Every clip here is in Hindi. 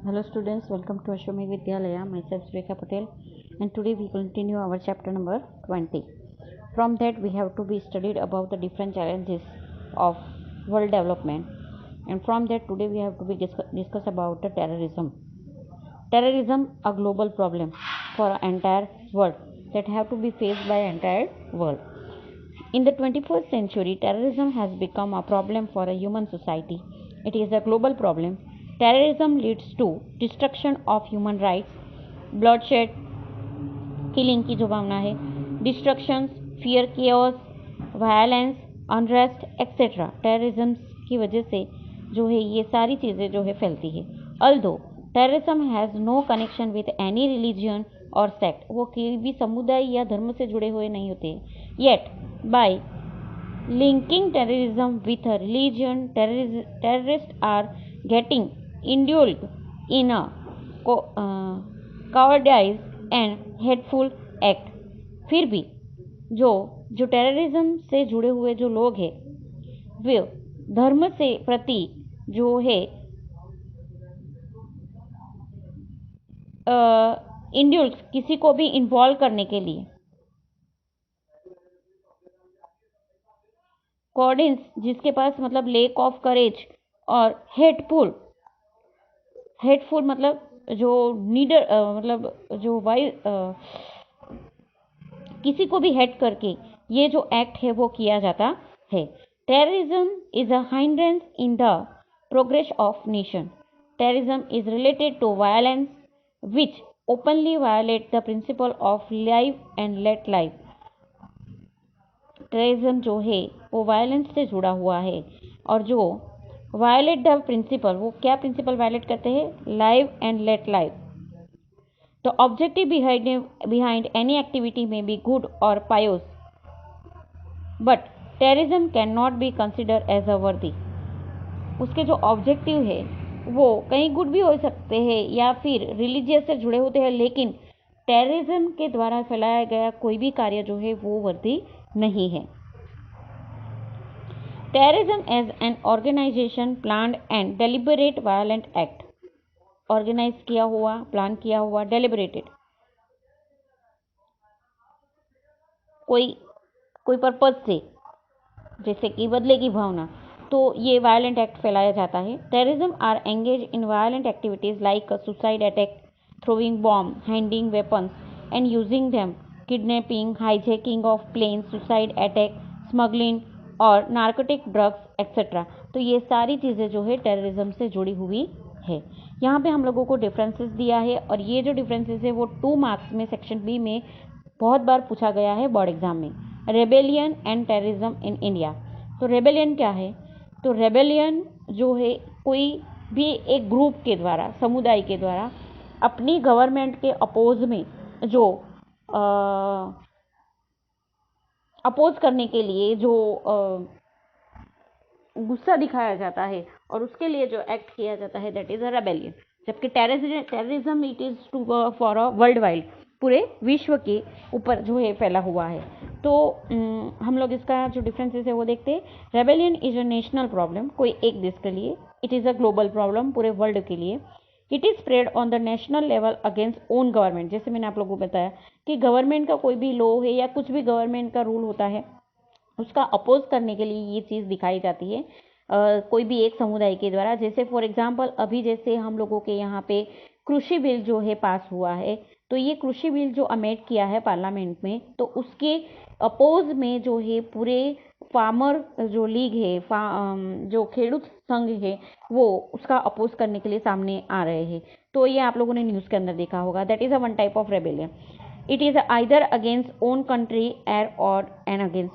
Hello students, welcome to Ashwamedh Vidyalaya. Myself Rekha Patel, and today we continue our chapter number 20. From that we have to be studied about the different challenges of world development, and from that today we have to be discuss about the terrorism. Terrorism, a global problem for an entire world that have to be faced by entire world. In the 21st century, terrorism has become a problem for a human society. It is a global problem. Terrorism leads to destruction of human rights, bloodshed, killing की जो भावना है, destructions, fear, chaos, violence, unrest etcetera. Terrorism की वजह से जो है ये सारी चीज़ें जो है फैलती है. Although terrorism has no connection with any religion और सेक्ट, वो किसी भी समुदाय या धर्म से जुड़े हुए नहीं होते. Yet by linking terrorism with a religion, terrorists are getting indulged in a cowardice and hateful act. फिर भी जो टेररिज्म से जुड़े हुए जो लोग हैं वे धर्म से प्रति जो है इंड्यूल्स किसी को भी इन्वॉल्व करने के लिए, कॉर्डिन्स जिसके पास मतलब लेक ऑफ करेज, और हेटफुल मतलब जो नीडर मतलब जो किसी को भी हेट करके ये जो एक्ट है वो किया जाता है. Terrorism is a hindrance in the progress of nation. Terrorism is related to violence which openly violate the principle of life and let life. Terrorism जो है वो वायलेंस से जुड़ा हुआ है, और जो वायलेट द प्रिंसिपल, वो क्या प्रिंसिपल वायलेट करते हैं? Live and let live. The objective behind any activity may be good or pious, but terrorism can not be consider as a worthy. उसके जो ऑब्जेक्टिव है वो कहीं गुड भी हो सकते हैं या फिर रिलीजियस से जुड़े होते हैं, लेकिन टेररिज्म के द्वारा फैलाया गया कोई भी कार्य जो है वो वर्दी नहीं है. Terrorism as an organisation planned and deliberate violent act. Organise किया हुआ, प्लान किया हुआ, डेलिबरेटेड, कोई पर्पज से, जैसे कि बदले की भावना, तो ये वायलेंट एक्ट फैलाया जाता है. Terrorism are engage in violent activities like suicide attack, throwing bomb, handing weapons and using them, kidnapping, hijacking of planes, suicide attack, smuggling और नार्कोटिक ड्रग्स एक्सेट्रा. तो ये सारी चीज़ें जो है टेररिज्म से जुड़ी हुई है. यहाँ पे हम लोगों को डिफरेंसेस दिया है, और ये जो डिफरेंसेस है वो 2 मार्क्स में सेक्शन बी में बहुत बार पूछा गया है बोर्ड एग्जाम में. Rebellion and terrorism in India. तो रेबेलियन क्या है? तो रेबेलियन जो है कोई भी एक ग्रुप के द्वारा, समुदाय के द्वारा अपनी गवर्नमेंट के अपोज में जो अपोज करने के लिए जो गुस्सा दिखाया जाता है और उसके लिए जो एक्ट किया जाता है, दैट इज अ रेबेलियन. जबकि terrorism it is to for a world wide, पूरे विश्व के ऊपर जो है फैला हुआ है. तो हम लोग इसका जो डिफरेंसेस है वो देखते हैं. Rebellion is a national problem, कोई एक देश के लिए. It is a global problem, पूरे वर्ल्ड के लिए. It is spread on the national level against own government. जैसे मैंने आप लोगों को बताया कि गवर्नमेंट का कोई भी लॉ है या कुछ भी गवर्नमेंट का रूल होता है, उसका अपोज करने के लिए ये चीज़ दिखाई जाती है कोई भी एक समुदाय के द्वारा. जैसे फॉर एग्जांपल अभी जैसे हम लोगों के यहाँ पे कृषि बिल जो है पास हुआ है, तो ये कृषि बिल जो अमेंड किया है पार्लियामेंट में, तो उसके अपोज में जो है पूरे फार्मर जो लीग है, जो खेडूत संघ है, वो उसका अपोज करने के लिए सामने आ रहे हैं. तो ये आप लोगों ने न्यूज़ के अंदर देखा होगा. That is a one type of rebellion. It is either against own country और एन अगेंस्ट,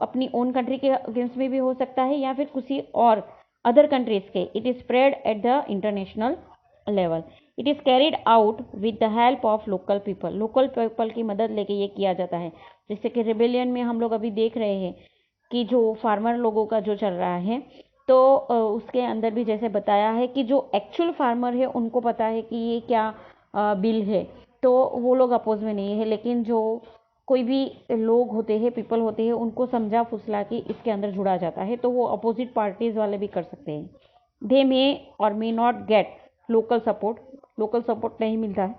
अपनी ओन कंट्री के अगेंस्ट में भी हो सकता है या फिर किसी और अदर कंट्रीज के. It is spread at the international level. It is carried out with the help of local people. Local people की मदद लेके ये किया जाता है. जैसे कि रिबेलियन में हम लोग अभी देख रहे हैं कि जो फार्मर लोगों का जो चल रहा है, तो उसके अंदर भी जैसे बताया है कि जो एक्चुअल फार्मर है उनको पता है कि ये क्या बिल है, तो वो लोग अपोज में नहीं है. लेकिन जो कोई भी लोग होते हैं, पीपल होते हैं, उनको समझा फुसला के इसके अंदर जुड़ा जाता है, तो वो अपोजिट पार्टीज वाले भी कर सकते हैं. दे मे और may not get local support. Local support नहीं मिलता है।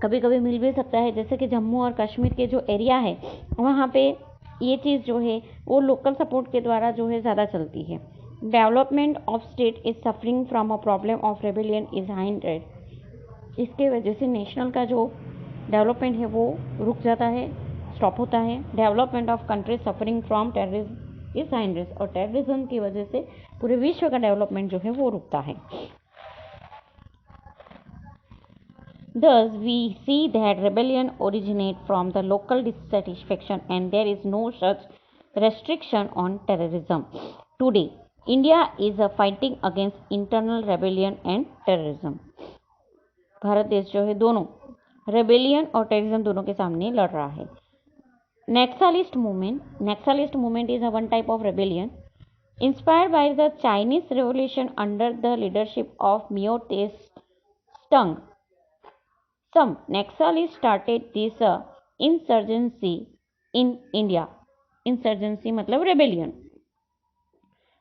कभी कभी मिल भी सकता है, जैसे कि जम्मू और कश्मीर के जो एरिया है वहाँ पे ये चीज़ जो है वो लोकल सपोर्ट के द्वारा जो है ज़्यादा चलती है। Development of state is suffering from a problem of rebellion is hindered. इसके वजह से नेशनल का जो डेवलपमेंट है वो रुक जाता है, स्टॉप होता है। Development of country suffering from terrorism is hindered, और टेररिज्म की वजह से पूरे विश्व का डेवलपमेंट जो है वो रुकता है। Thus, we see that rebellion originates from the local dissatisfaction and there is no such restriction on terrorism. Today, India is fighting against internal rebellion and terrorism. Bharat देश जो है दोनों रेबेलियन और टेररिज्म दोनों के सामने लड़ रहा है। Naxalist movement is a one type of rebellion inspired by the Chinese Revolution under the leadership of Mao Tse-tung. Some Naxalists started this insurgency in India. Insurgency मतलब रेबेलियन।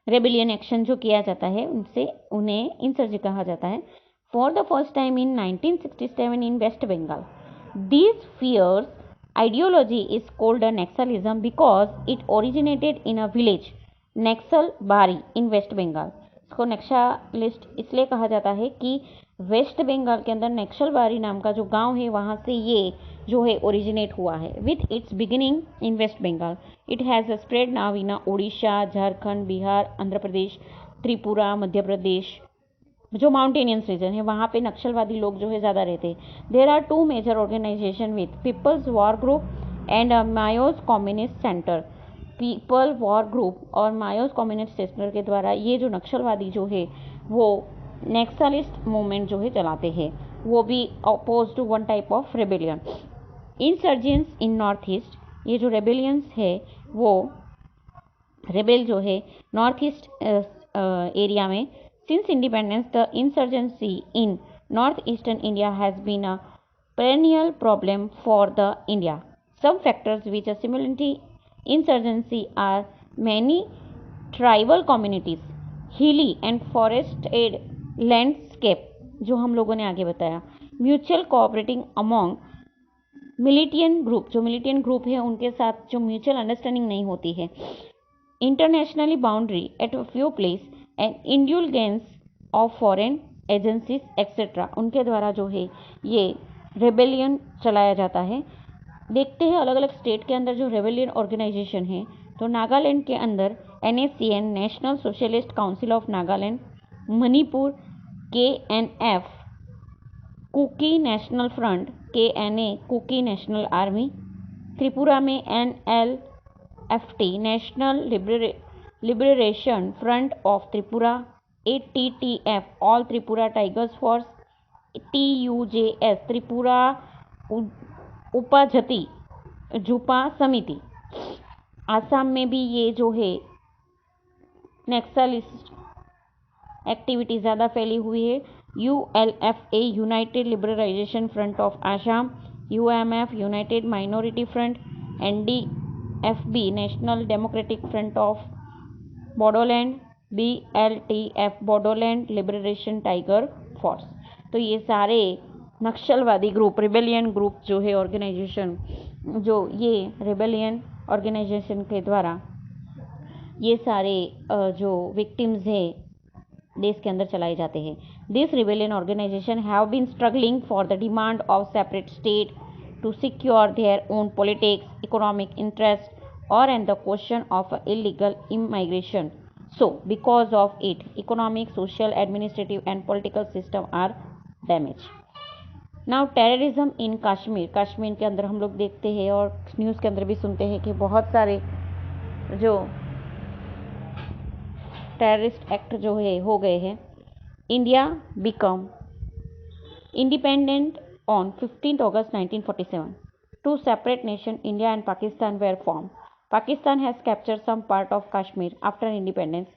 रेबेलियन एक्शन जो किया जाता है उनसे उन्हें इंसर्जी कहा जाता है। For the first time in 1967 in West Bengal, this fierce ideology is called Naxalism because it originated in a village Naxalbari in West Bengal. इसको नक्सलिस्ट इसलिए कहा जाता है कि वेस्ट बंगाल के अंदर नक्सलबारी नाम का जो गांव है वहां से ये जो है ओरिजिनेट हुआ है। With its beginning in West Bengal, it has spread now in Orissa, Jharkhand, Bihar, Andhra Pradesh, Tripura, Madhya Pradesh, जो माउंटेनियंस रीजन है वहाँ पे नक्सलवादी लोग जो है ज़्यादा रहते हैं। There are two major organisation with peoples war group and Maoist communist centre. People war group और मायोज कम्युनिस्ट सेंटर के द्वारा ये जो नक्सलवादी जो है वो नक्सलिस्ट मूवमेंट जो है चलाते हैं, वो भी oppose to one type of rebellion. Insurgence in north east, ये जो रेबेलियंस है वो रेबेल जो है नॉर्थ ईस्ट एरिया में। Since independence the insurgency in north eastern India has been a perennial problem for the India. Some factors which are simultaneously insurgency are many tribal communities, hilly and forested landscape जो हम लोगों ने आगे बताया, mutual cooperating among militant group, जो मिलिटेंट ग्रुप है उनके साथ जो म्यूचुअल अंडरस्टैंडिंग नहीं होती है, internationally boundary at a few place and indulgence of foreign agencies etcetera, उनके द्वारा जो है ये रेबेलियन चलाया जाता है। देखते हैं अलग अलग स्टेट के अंदर जो रेबेलियन ऑर्गेनाइजेशन है, तो नागालैंड के अंदर NSCN National Socialist Council of Nagaland, Manipur KNF Kuki National Front, KNA Kuki National Army, Tripura में NLFT National Liberation Front of Tripura, ATTF All Tripura Tigers Force, TUJS Tripura Upajati Juba समिति। आसाम में भी ये जो है नक्सलिस्ट एक्टिविटी ज़्यादा फैली हुई है। ULFA United Liberalisation Front of Assam, UMF United Minority Front, NDFB National Democratic Front of Bodoland, BLTF Bodoland Liberation Tiger Force. तो ये सारे नक्सलवादी ग्रुप, रेबेलियन ग्रुप जो है ऑर्गेनाइजेशन, जो ये रेबेलियन ऑर्गेनाइजेशन के द्वारा ये सारे जो विक्टिम्स है देश के अंदर चलाए जाते हैं। This rebellion organisation have been struggling for the demand of separate state to secure their own politics, economic interest और and the question of illegal immigration. So, because of it, economic, social, administrative and political system are damaged. Now, terrorism in Kashmir. Kashmir के अंदर हम लोग देखते हैं और न्यूज़ के अंदर भी सुनते हैं कि बहुत सारे जो टेररिस्ट एक्ट जो है हो गए हैं. India become independent on 15th August 1947. Two separate nations, India and Pakistan, were formed. Pakistan has captured some part of Kashmir after independence.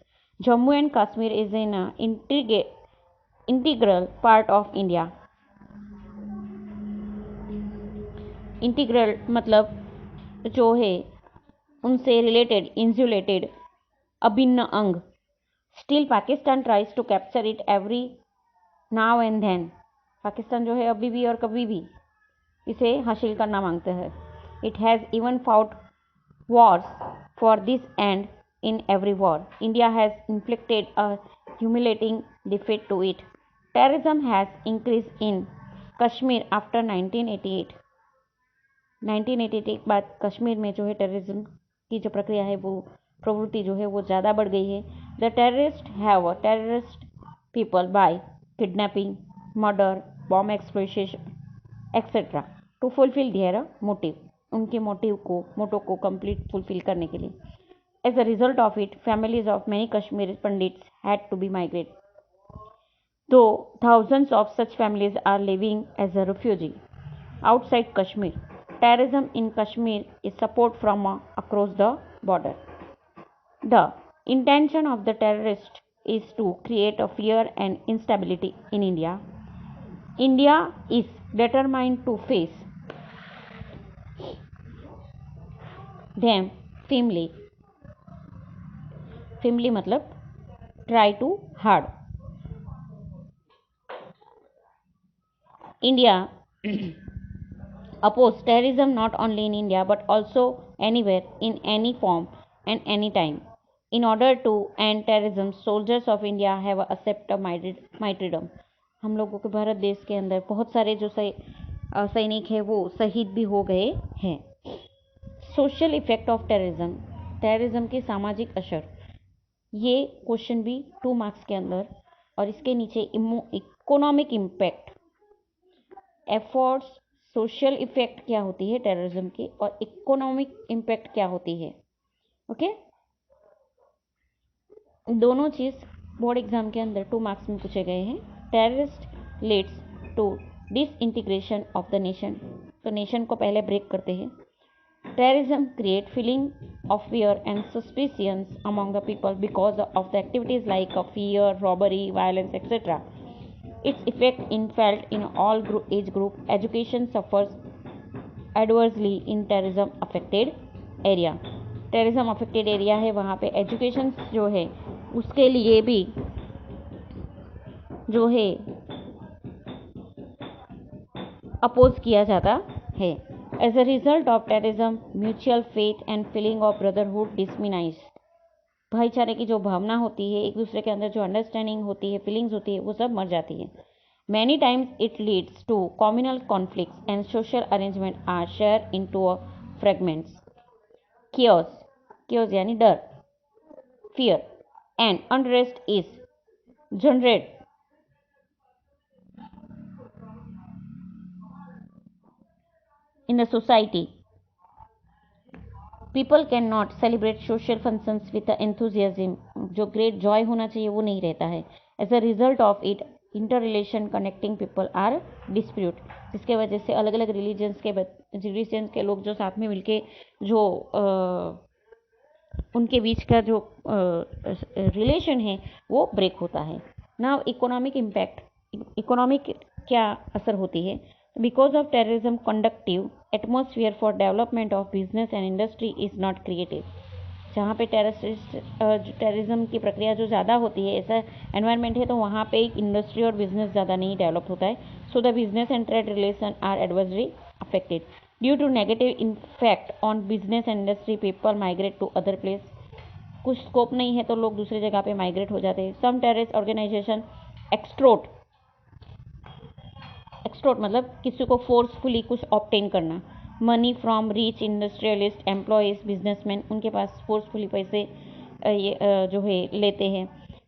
Jammu and Kashmir is an integral part of India. Integral मतलब जो है उनसे रिलेटेड, इंसुलेटेड, अभिन्न अंग. Still Pakistan tries to capture it every now and then, Pakistan जो है अभी भी और कभी भी इसे हासिल करना मांगता है। It has even fought wars for this end in every war. India has inflicted a humiliating defeat to it. Terrorism has increased in Kashmir after 1988. 1988 के बाद कश्मीर में जो है टेररिज्म की जो प्रक्रिया है वो प्रवृत्ति जो है वो ज़्यादा बढ़ गई है। The terrorist have terrorist people by kidnapping, murder, bomb exploitation etcetera to fulfil their motive, उनके मोटो को कंप्लीट फुलफिल करने के लिए। As a result of it, families of many Kashmiri Pandits had to be migrate, though thousands of such families are living as a refugee outside Kashmir. Terrorism in Kashmir is support from across the border. The intention of the terrorist is to create a fear and instability in India. India is determined to face them firmly. Firmly मतलब try to hard. India oppose terrorism not only in India but also anywhere in any form and any time. In order to end terrorism, soldiers of India have accepted martyrdom. हम लोगों के भारत देश के अंदर बहुत सारे जो सैनिक हैं वो शहीद भी हो गए हैं। Social effect of terrorism, terrorism के सामाजिक असर, ये क्वेश्चन भी 2 मार्क्स के अंदर, और इसके नीचे economic impact, efforts, social effect क्या होती है टेररिज्म की और इकोनॉमिक इम्पैक्ट क्या होती है। ओके, दोनों चीज़ बोर्ड एग्जाम के अंदर 2 मार्क्स में पूछे गए हैं। Terrorist leads to disintegration of the nation, तो नेशन को पहले ब्रेक करते हैं। Terrorism create feeling of fear and suspicion among the people because of the activities like fear, robbery, violence, etc. Its effect is felt in all age group. Education suffers adversely in terrorism affected area. Terrorism affected area है, वहाँ पे एजुकेशन जो है उसके लिए भी जो है अपोज किया जाता है। As a result of terrorism, mutual faith and feeling of brotherhood diminish. भाईचारे की जो भावना होती है, एक दूसरे के अंदर जो अंडरस्टैंडिंग होती है, फीलिंग्स होती है, वो सब मर जाती है। Many times it leads to communal conflicts and social arrangement are shared into fragments. Chaos, chaos यानी डर, fear and unrest is generated in the society. People cannot celebrate social functions with the enthusiasm. जो great joy होना चाहिए वो नहीं रहता है। As a result of it, interrelation connecting people are dispute, जिसके वजह से अलग अलग रिलीजन्स के लोग जो साथ में मिलके जो उनके बीच का जो रिलेशन है वो ब्रेक होता है। नाउ इकोनॉमिक इम्पैक्ट, इकोनॉमिक क्या असर होती है। Because of terrorism, conducive atmosphere for development of business and industry is not created. जहाँ पे टेररिज्म की प्रक्रिया जो ज़्यादा होती है, ऐसा एनवायरनमेंट है, तो वहाँ पे एक इंडस्ट्री और बिजनेस ज़्यादा नहीं डेवलप होता है। So the business and trade relation are adversely affected due to negative impact on business and industry. People migrate to other place, कुछ स्कोप नहीं है तो लोग दूसरी जगह पे माइग्रेट हो जाते हैं। सम टेररिस्ट ऑर्गेनाइजेशन एक्सट्रोट मतलब किसी को फोर्सफुली कुछ ऑब्टेन करना, money from rich industrialist employees, businessman, उनके पास फोर्सफुली पैसे जो है लेते हैं।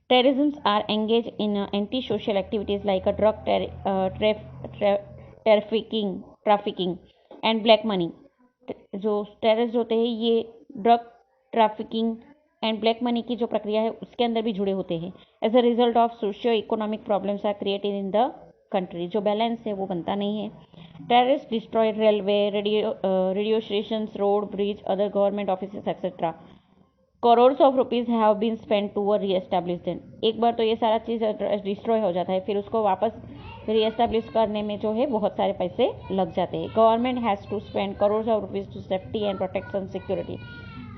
Terrorism are engage in anti social activities like drug trafficking and black money. जो टेररिस्ट होते हैं ये drug trafficking and black money की जो प्रक्रिया है उसके अंदर भी जुड़े होते हैं। As a result of socio economic problems are created in the country, जो बैलेंस है वो बनता नहीं है। Terrorist destroy railway, radio station, road, bridge, other government office etcetera. Crores of rupees have been spend to reestablish them. एक बार तो ये सारा चीज़ डिस्ट्रॉय हो जाता है, फिर उसको वापस रीएस्टैब्लिश करने में जो है बहुत सारे पैसे लग जाते हैं। Government has to spend crores of rupees to safety and protection security.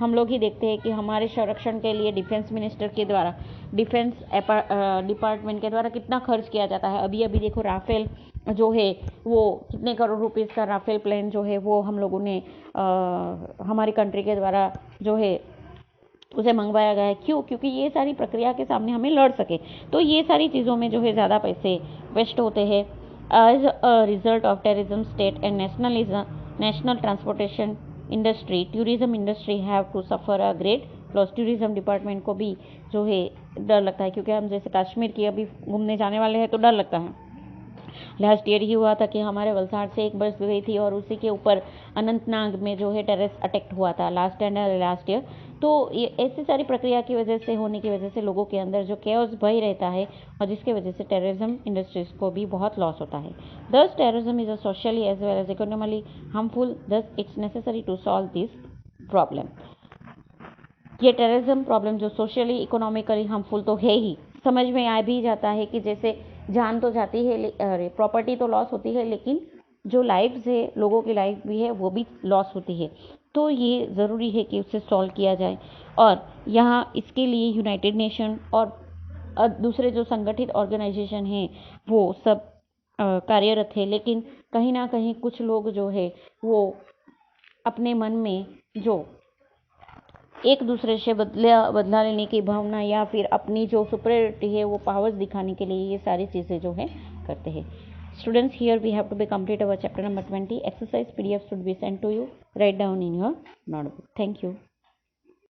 हम लोग ही देखते हैं कि हमारे संरक्षण के लिए डिफेंस मिनिस्टर के द्वारा, डिफेंस डिपार्टमेंट के द्वारा कितना खर्च किया जाता है। अभी अभी देखो राफेल जो है वो कितने करोड़ रुपीस का राफेल प्लेन जो है वो हम लोगों ने हमारी कंट्री के द्वारा जो है उसे मंगवाया गया है। क्यों? क्योंकि ये सारी प्रक्रिया के सामने हमें लड़ सके। तो ये सारी चीज़ों में जो है ज़्यादा पैसे वेस्ट होते हैं। As a result of terrorism, state and national transportation industry, tourism industry have to suffer a great loss. Tourism department को भी जो है डर लगता है, क्योंकि हम जैसे कश्मीर की अभी घूमने जाने वाले हैं तो डर लगता है। लास्ट ईयर ही हुआ था कि हमारे वलसाड़ से एक बस गई थी और उसी के ऊपर अनंतनाग में जो है टेररिस्ट अटैक हुआ था लास्ट ईयर। तो ये ऐसी सारी प्रक्रिया की वजह से, होने की वजह से लोगों के अंदर जो केओस भय रहता है और जिसके वजह से टेररिज्म इंडस्ट्रीज को भी बहुत लॉस होता है। Thus terrorism is a socially as well as economically harmful, thus it's necessary to solve this problem. ये टेररिज्म प्रॉब्लम जो सोशली इकोनॉमिकली हार्मफुल तो है ही, समझ में आ भी जाता है कि जैसे जान तो जाती है, अरे प्रॉपर्टी तो लॉस होती है, लेकिन जो लाइफ्स है, लोगों की लाइफ भी है, वो भी लॉस होती है। तो ये ज़रूरी है कि उसे सॉल्व किया जाए। और यहाँ इसके लिए यूनाइटेड नेशन और दूसरे जो संगठित ऑर्गेनाइजेशन हैं वो सब कार्यरत है। लेकिन कहीं ना कहीं कुछ लोग जो है वो अपने मन में जो एक दूसरे से बदला लेने की भावना या फिर अपनी जो सुपरियरिटी है वो पावर्स दिखाने के लिए ये सारी चीज़ें जो है करते हैं। Students, here we have to be complete our chapter number 20. Exercise PDF should be sent to you. Write down in your notebook. Thank you.